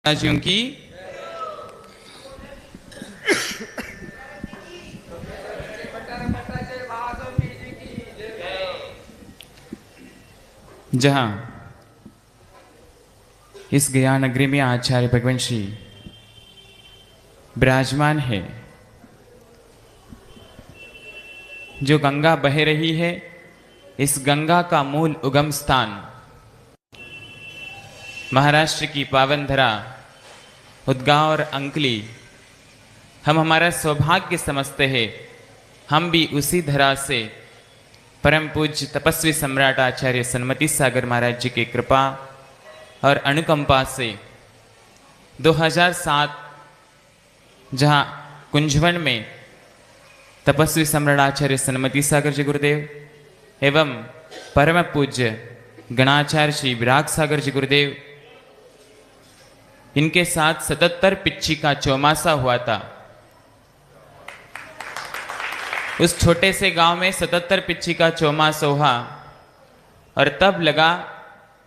राजियों की जहां इस गया नगरी में आचार्य भगवान श्री विराजमान है, जो गंगा बह रही है, इस गंगा का मूल उगम स्थान महाराष्ट्र की पावन धरा उदगांव और अंकली हम हमारा सौभाग्य समझते हैं। हम भी उसी धरा से परम पूज्य तपस्वी सम्राट आचार्य सन्मति सागर महाराज जी की कृपा और अनुकंपा से 2007 जहां कुंजवन में तपस्वी सम्राट आचार्य सन्मति सागर जी गुरुदेव एवं परम पूज्य गणाचार्य श्री विराग सागर जी गुरुदेव, इनके साथ 77 पिच्ची का चौमासा हुआ था। उस छोटे से गांव में 77 पिच्ची का चौमासा हुआ और तब लगा,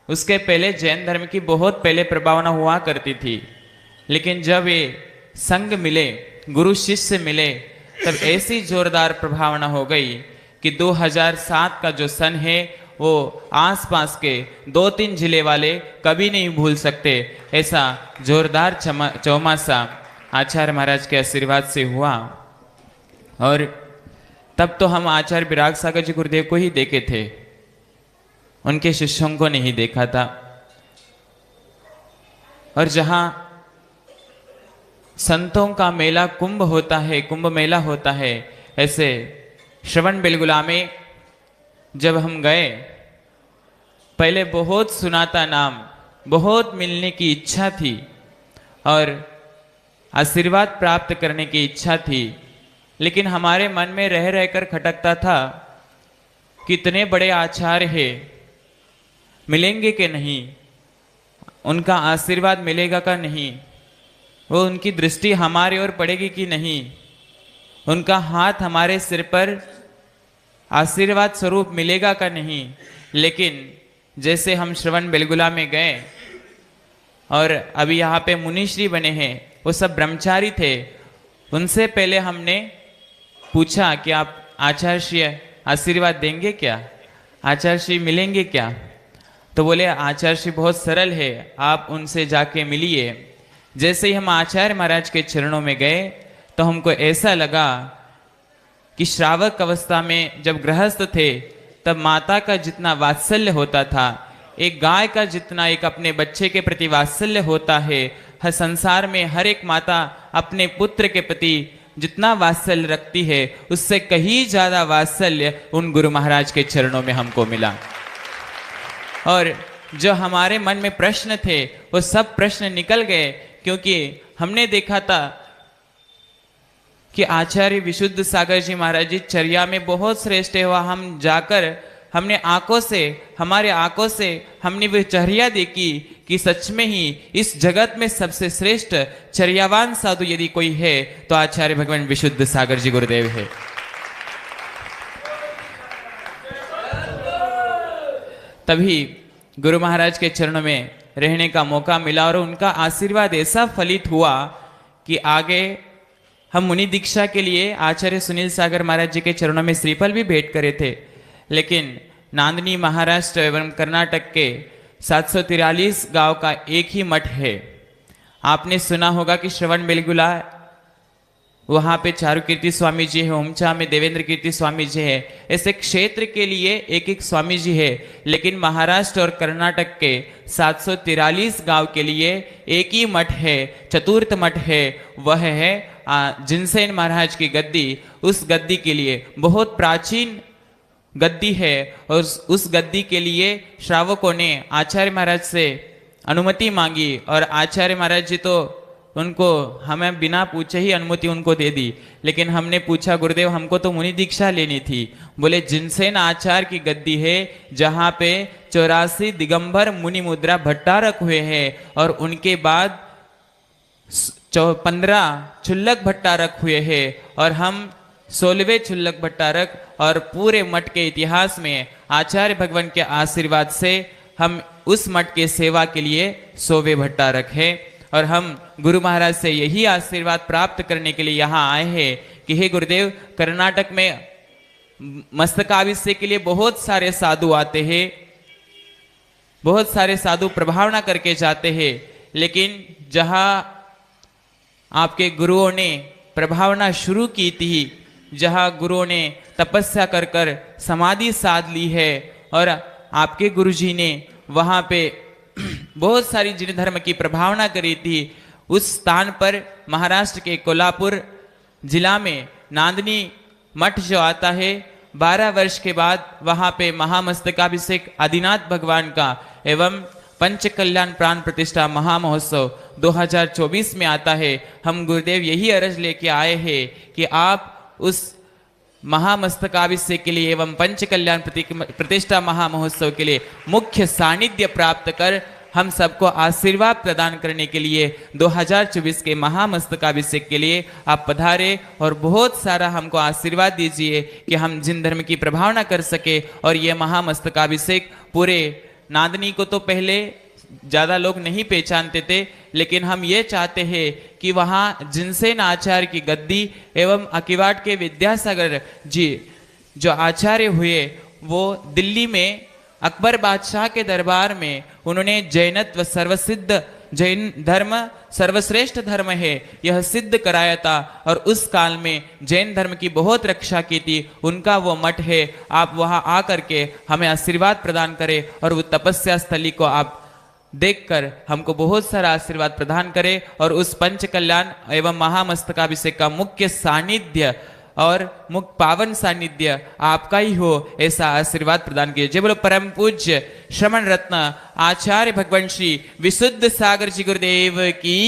उसके पहले जैन धर्म की बहुत पहले प्रभावना हुआ करती थी, लेकिन जब ये संग मिले, गुरु शिष्य मिले, तब ऐसी जोरदार प्रभावना हो गई कि 2007 का जो सन है वो आसपास के 2-3 जिले वाले कभी नहीं भूल सकते। ऐसा जोरदार चौमासा आचार्य महाराज के आशीर्वाद से हुआ। और तब तो हम आचार्य विराग सागर जी गुरुदेव को ही देखे थे, उनके शिष्यों को नहीं देखा था। और जहां संतों का मेला कुंभ होता है, कुंभ मेला होता है, ऐसे श्रवण बेलगुला में जब हम गए, पहले बहुत सुना था नाम, बहुत मिलने की इच्छा थी और आशीर्वाद प्राप्त करने की इच्छा थी, लेकिन हमारे मन में रह रहकर खटकता था, कितने बड़े आचार्य हैं, मिलेंगे कि नहीं, उनका आशीर्वाद मिलेगा का नहीं, वो उनकी दृष्टि हमारी ओर पड़ेगी कि नहीं, उनका हाथ हमारे सिर पर आशीर्वाद स्वरूप मिलेगा का नहीं। लेकिन जैसे हम श्रवण बेलगुला में गए और अभी यहाँ पे मुनिश्री बने हैं, वो सब ब्रह्मचारी थे, उनसे पहले हमने पूछा कि आप आचार्य श्री आशीर्वाद देंगे क्या, आचार्य श्री मिलेंगे क्या? तो बोले आचार्य श्री बहुत सरल है, आप उनसे जाके मिलिए। जैसे ही हम आचार्य महाराज के चरणों में गए तो हमको ऐसा लगा कि श्रावक अवस्था में जब गृहस्थ थे तब माता का जितना वात्सल्य होता था, एक गाय का जितना एक अपने बच्चे के प्रति वात्सल्य होता है, हर संसार में हर एक माता अपने पुत्र के प्रति जितना वात्सल्य रखती है, उससे कहीं ज्यादा वात्सल्य उन गुरु महाराज के चरणों में हमको मिला। और जो हमारे मन में प्रश्न थे वो सब प्रश्न निकल गए, क्योंकि हमने देखा था कि आचार्य विशुद्ध सागर जी महाराज जी चर्या में बहुत श्रेष्ठ हुआ। हम जाकर हमने आंखों से, हमारे आंखों से हमने वह चर्या देखी कि सच में ही इस जगत में सबसे श्रेष्ठ चर्यावान साधु यदि कोई है तो आचार्य भगवान विशुद्ध सागर जी गुरुदेव है। तभी गुरु महाराज के चरणों में रहने का मौका मिला और उनका आशीर्वाद ऐसा फलित हुआ कि आगे हम मुनि दीक्षा के लिए आचार्य सुनील सागर महाराज जी के चरणों में श्रीफल भी भेंट करे थे, लेकिन नांदनी महाराष्ट्र एवं कर्नाटक के 743 गांव का एक ही मठ है। आपने सुना होगा कि श्रवण बेलगुला वहां पे चारु कीर्ति स्वामी जी है, ओमचा में देवेंद्र कीर्ति स्वामी जी है, ऐसे क्षेत्र के लिए एक एक स्वामी जी है, लेकिन महाराष्ट्र और कर्नाटक के 743 गांव के लिए एक ही मठ है, चतुर्थ मठ है, वह है जिनसेन महाराज की गद्दी। उस गद्दी के लिए बहुत प्राचीन गद्दी है और उस गद्दी के लिए श्रावकों ने आचार्य महाराज से अनुमति मांगी और आचार्य महाराज जी तो उनको हमें बिना पूछे ही अनुमति उनको दे दी। लेकिन हमने पूछा गुरुदेव हमको तो मुनि दीक्षा लेनी थी। बोले जिनसेन आचार्य की गद्दी है जहाँ पे 84 दिगंबर मुनि मुद्रा भट्टारक हुए हैं और उनके बाद 15 क्षुल्लक भट्टारक हुए हैं और हम 16वें क्षुल्लक भट्टारक, और पूरे मठ के इतिहास में आचार्य भगवान के आशीर्वाद से हम उस मठ के सेवा के लिए 100वें भट्टारक है। और हम गुरु महाराज से यही आशीर्वाद प्राप्त करने के लिए यहाँ आए हैं कि हे गुरुदेव, कर्नाटक में मस्तकाभिषेक के लिए बहुत सारे साधु आते हैं, बहुत सारे साधु प्रभावना करके जाते हैं, लेकिन जहाँ आपके गुरुओं ने प्रभावना शुरू की थी, जहाँ गुरुओं ने तपस्या कर कर समाधि साध ली है और आपके गुरुजी ने वहाँ पे बहुत सारी जिन धर्म की प्रभावना करी थी, उस स्थान पर महाराष्ट्र के कोल्हापुर जिला में नांदनी मठ जो आता है, 12 वर्ष के बाद वहाँ पे महामस्तकाभिषेक आदिनाथ भगवान का एवं पंच कल्याण प्राण प्रतिष्ठा महामहोत्सव 2024 में आता है। हम गुरुदेव यही अर्ज लेके आए हैं कि आप उस महामस्तकाभिषेक के लिए एवं पंच कल्याण प्रतिष्ठा महामहोत्सव के लिए मुख्य सानिध्य प्राप्त कर हम सबको आशीर्वाद प्रदान करने के लिए 2024 के महामस्तकाभिषेक के लिए आप पधारे और बहुत सारा हमको आशीर्वाद दीजिए कि हम जिन धर्म की प्रभावना कर सके। और ये महामस्तकाभिषेक पूरे नांदनी को तो पहले ज़्यादा लोग नहीं पहचानते थे, लेकिन हम ये चाहते हैं कि वहाँ जिनसेन आचार्य की गद्दी एवं अकिवाट के विद्यासागर जी जो आचार्य हुए, वो दिल्ली में अकबर बादशाह के दरबार में उन्होंने जैनत्व सर्वसिद्ध, जैन धर्म सर्वश्रेष्ठ धर्म है, यह सिद्ध कराया था और उस काल में जैन धर्म की बहुत रक्षा की थी। उनका वो मठ है, आप वहाँ आकर के हमें आशीर्वाद प्रदान करें और वो तपस्या स्थली को आप देखकर हमको बहुत सारा आशीर्वाद प्रदान करें और उस पंच कल्याण एवं महामस्तकाभिषेक का मुख्य सानिध्य और मुख्य पावन सानिध्य आपका ही हो, ऐसा आशीर्वाद प्रदान कीजिए। जय बोलो परम पूज्य श्रमण रत्न आचार्य भगवान श्री विशुद्ध सागर जी गुरुदेव की